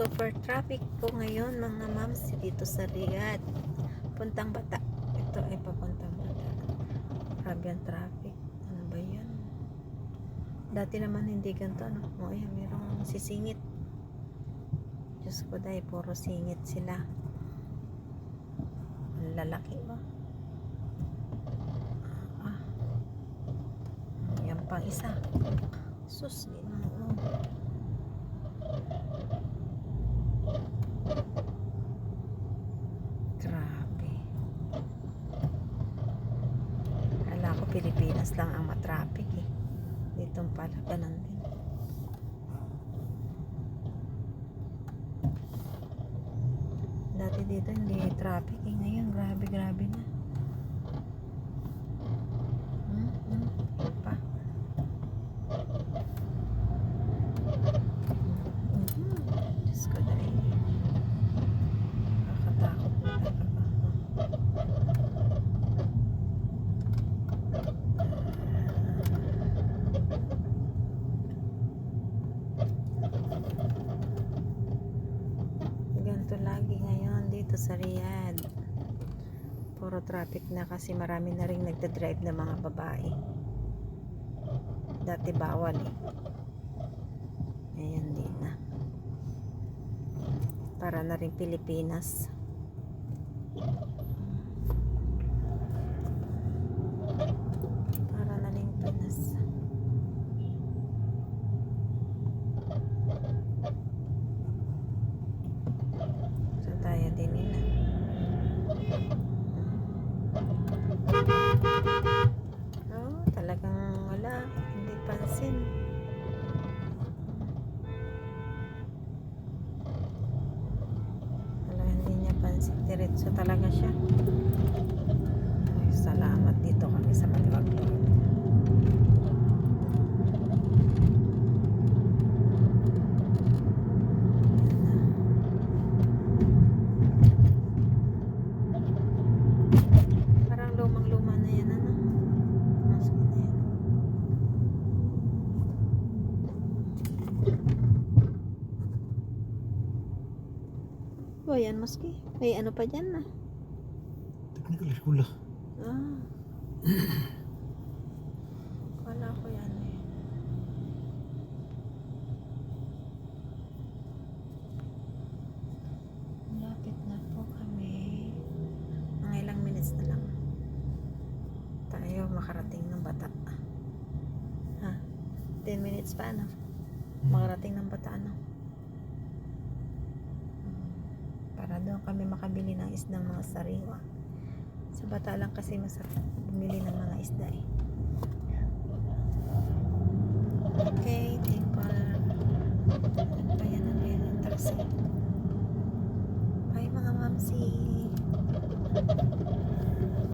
Super traffic po ngayon mga mams dito sa Riyadh. Puntang Bata. Ito ay papuntang Bata. Grabe ang traffic. Ano ba yan? Dati naman hindi ganito. Ano? O ayan, mayroong sisingit. Diyos ko dahil puro singit sila. Ang lalaki ba? Yan pang isa. Sus, ginoo. Grabe. Kala ko Pilipinas lang ang matraffic eh. Dito pala ganun din. Dati dito hindi traffic eh. Ngayon grabe na. Pa. Diyos ko dahil. Nakakatakot na talaga. Ganito lagi ngayon dito sa Riyadh. Puro traffic na kasi marami na rin nagdadrive na mga babae. Dati bawal eh. Ayan din na. Para na rin Pilipinas. Para na rin Pinas. So tayo din nila. Oh, talagang wala. Hindi pansin. Diretso talaga siya. Ay, salamat dito kami sa maluwag. Parang lumang-luma na yan, ano? Maski na yan. O, yan maski. May ano pa dyan na? Technical eskwela. Ah. Wala ko yan eh. Lapit na po kami. Mga ilang minutes na lang. Tayo makarating ng Bata. Ha? 10 minutes pa ano? Makarating ng Bata ano? Para doon kami makabili ng isdang mga sariwa. Sa Bata lang kasi masarap bumili ng mga isda eh. Okay, temple. Ano ba yan? Ano yan? Ang taxi. Bye mga mamsi.